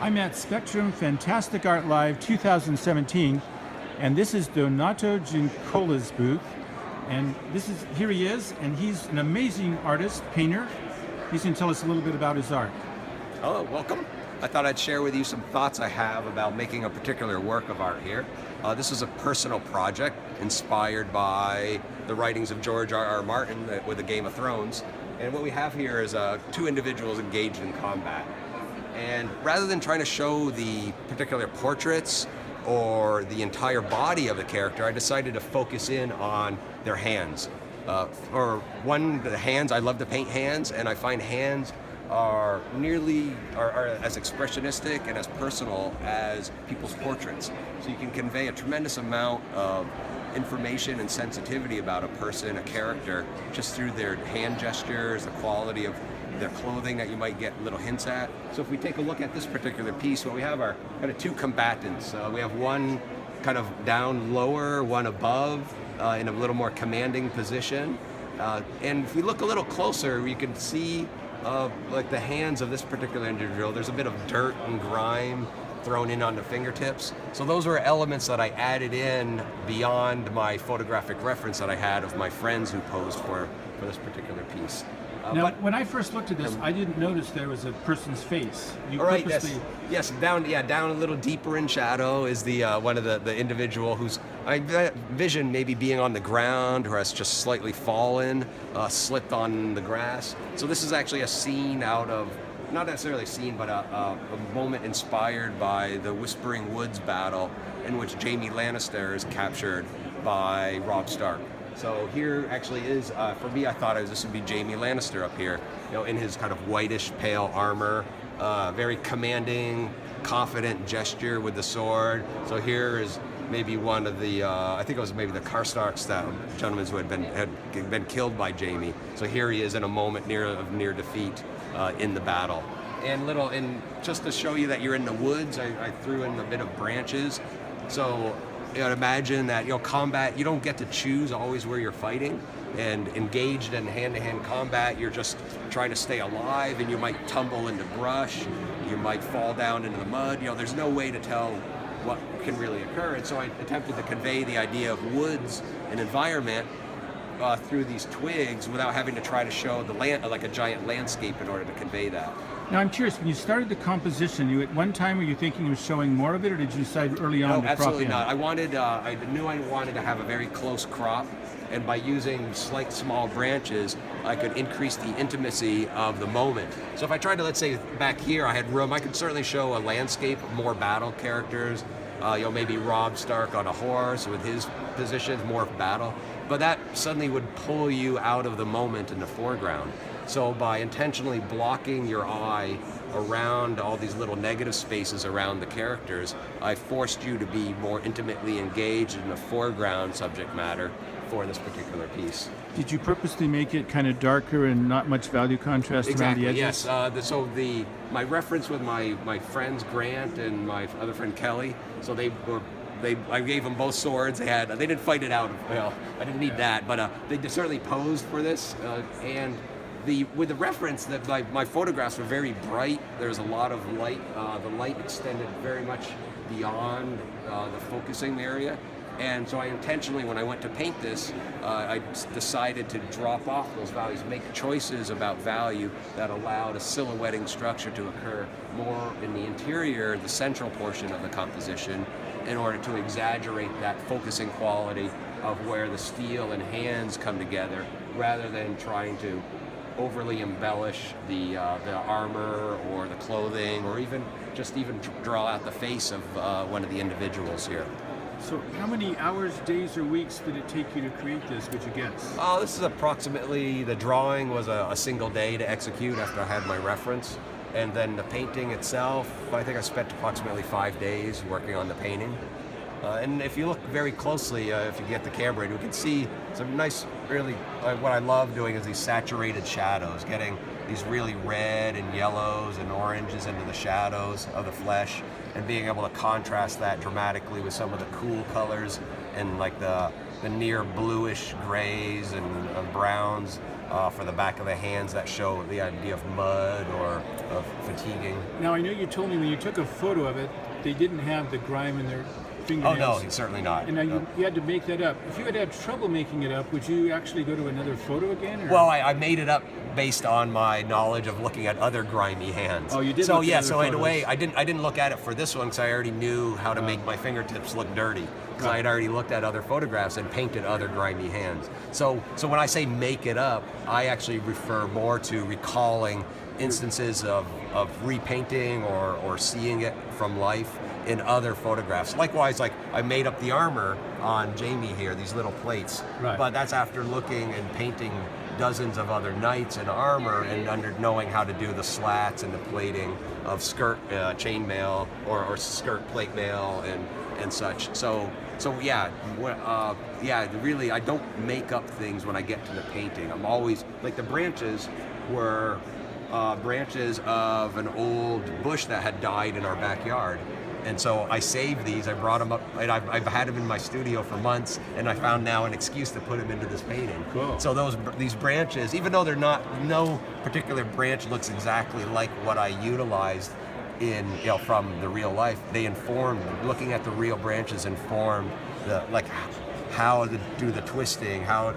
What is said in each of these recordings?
I'm at Spectrum Fantastic Art Live 2017, and this is Donato Giancola's booth. And here he is, and he's an amazing artist, painter. He's going to tell us a little bit about his art. Hello, welcome. I thought I'd share with you some thoughts I have about making a particular work of art here. This is a personal project inspired by the writings of George R.R. Martin with the Game of Thrones. And what we have here is two individuals engaged in combat. And rather than trying to show the particular portraits or the entire body of the character, I decided to focus in on their hands. For one, the hands, I love to paint hands, and I find hands are as expressionistic and as personal as people's portraits. So you can convey a tremendous amount of information and sensitivity about a person, a character, just through their hand gestures, the quality of their clothing that you might get little hints at. So if we take a look at this particular piece, what we have are kind of two combatants. We have one kind of down lower, one above, in a little more commanding position. And if we look a little closer, we can see like the hands of this particular individual. There's a bit of dirt and grime thrown in on the fingertips. So those were elements that I added in beyond my photographic reference that I had of my friends who posed for this particular piece. Now, when I first looked at this, I didn't notice there was a person's face. You right, purposely... yes, down a little deeper in shadow is the one of the individual who's, I vision maybe being on the ground or has just slightly fallen, slipped on the grass. So this is actually a scene out of, not necessarily a scene, but a moment inspired by the Whispering Woods battle in which Jaime Lannister is captured by Robb Stark. So here actually is, for me, I thought this would be Jaime Lannister up here, in his kind of whitish pale armor, very commanding, confident gesture with the sword. So here is maybe one of the, I think it was maybe the Karstarks, that gentlemen who had been killed by Jaime. So here he is in a moment of near defeat in the battle. And just to show you that you're in the woods, I threw in a bit of branches. So imagine that combat, you don't get to choose always where you're fighting, and engaged in hand-to-hand combat, you're just trying to stay alive, and you might tumble into brush, you might fall down into the mud. There's no way to tell what can really occur. And so I attempted to convey the idea of woods and environment through these twigs without having to try to show the land like a giant landscape in order to convey that. Now I'm curious, when you started the composition, at one time were you thinking of showing more of it, or did you decide early on to crop in? No, absolutely not. I knew I wanted to have a very close crop, and by using slight small branches, I could increase the intimacy of the moment. So if I tried to, let's say back here, I had room, I could certainly show a landscape, more battle characters, maybe Robb Stark on a horse with his positions, more battle. But that suddenly would pull you out of the moment in the foreground. So by intentionally blocking your eye around all these little negative spaces around the characters, I forced you to be more intimately engaged in the foreground subject matter for this particular piece. Did you purposely make it kind of darker and not much value contrast around the edges? Yes. My reference with my friends Grant and my other friend Kelly, so I gave them both swords. They didn't fight it out. Well, I didn't need that, but they certainly posed for this. And with the reference that my photographs were very bright. There's a lot of light. The light extended very much beyond the focusing area. And so I intentionally, when I went to paint this, I decided to drop off those values, make choices about value that allowed a silhouetting structure to occur more in the interior, the central portion of the composition, in order to exaggerate that focusing quality of where the steel and hands come together, rather than trying to overly embellish the armor or the clothing, or even draw out the face of one of the individuals here. So how many hours, days, or weeks did it take you to create this, would you guess? This is approximately, the drawing was a single day to execute after I had my reference. And then the painting itself, I think I spent approximately 5 days working on the painting. And if you look very closely, if you get the camera, you can see some nice, really, what I love doing is these saturated shadows, getting these really red and yellows and oranges into the shadows of the flesh, and being able to contrast that dramatically with some of the cool colors and like the near bluish grays and browns for the back of the hands that show the idea of mud or of fatiguing. Now, I know you told me when you took a photo of it, they didn't have the grime in their Oh fingernails. no, certainly not. And now No. you had to make that up. If you had trouble making it up, would you actually go to another photo again? Or? Well, I made it up based on my knowledge of looking at other grimy hands. Oh, you did So look at yeah, other so in a photos. way, I didn't look at it for this one because I already knew how to make my fingertips look dirty. Because I had already looked at other photographs and painted other grimy hands. So when I say make it up, I actually refer more to recalling instances of repainting or seeing it from life in other photographs. Likewise, like I made up the armor on Jamie here, these little plates. Right. But that's after looking and painting dozens of other knights in armor and knowing how to do the slats and the plating of skirt chainmail or skirt plate mail and such. So yeah, really, I don't make up things when I get to the painting. I'm always like the branches were branches of an old bush that had died in our backyard. And so I saved these, I brought them up, and I've had them in my studio for months, and I found now an excuse to put them into this painting. Cool. So these branches, even though they're not, no particular branch looks exactly like what I utilized in, from the real life, they informed, looking at the real branches informed how to do the twisting, how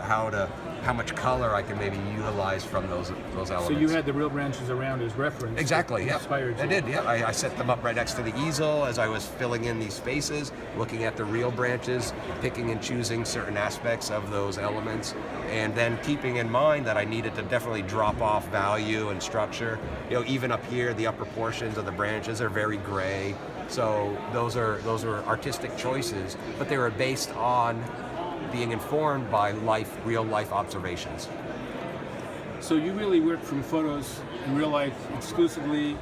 much color I can maybe utilize from those elements. So you had the real branches around as reference. Exactly, that yeah. Inspired you. I did, yeah. I set them up right next to the easel as I was filling in these spaces, looking at the real branches, picking and choosing certain aspects of those elements, and then keeping in mind that I needed to definitely drop off value and structure. Even up here, the upper portions of the branches are very gray. So those are artistic choices, but they were based on being informed by real life observations. So you really work from photos in real life exclusively,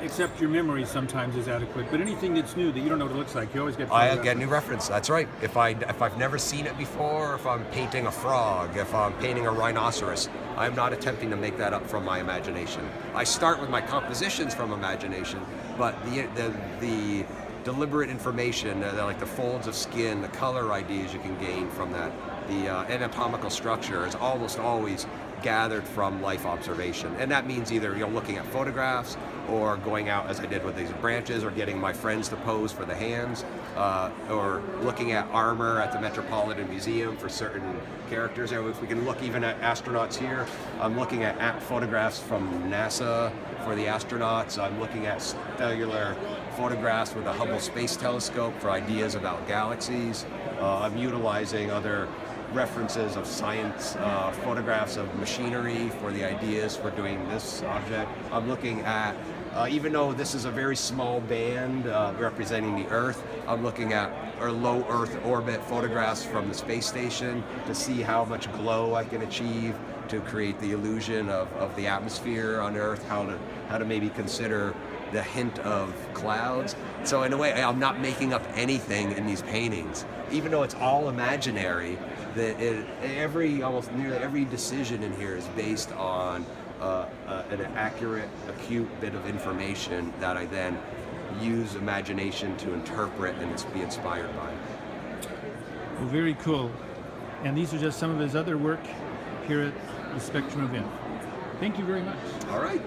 except your memory sometimes is adequate. But anything that's new that you don't know what it looks like, you always get. I get new reference. That's right. If I've never seen it before, if I'm painting a frog, if I'm painting a rhinoceros, I'm not attempting to make that up from my imagination. I start with my compositions from imagination, but the deliberate information, like the folds of skin, the color ideas you can gain from that, the anatomical structure is almost always gathered from life observation. And that means either looking at photographs or going out as I did with these branches or getting my friends to pose for the hands or looking at armor at the Metropolitan Museum for certain characters. If we can look even at astronauts here, I'm looking at photographs from NASA for the astronauts. I'm looking at stellar photographs with the Hubble Space Telescope for ideas about galaxies. I'm utilizing other references of science, photographs of machinery for the ideas for doing this object. I'm looking at, even though this is a very small band representing the Earth, I'm looking at low Earth orbit photographs from the space station to see how much glow I can achieve to create the illusion of the atmosphere on Earth, how to maybe consider the hint of clouds. So in a way, I'm not making up anything in these paintings, even though it's all imaginary. Almost nearly every decision in here is based on an accurate, acute bit of information that I then use imagination to interpret and be inspired by. Well, very cool. And these are just some of his other work here at the Spectrum event. Thank you very much. All right.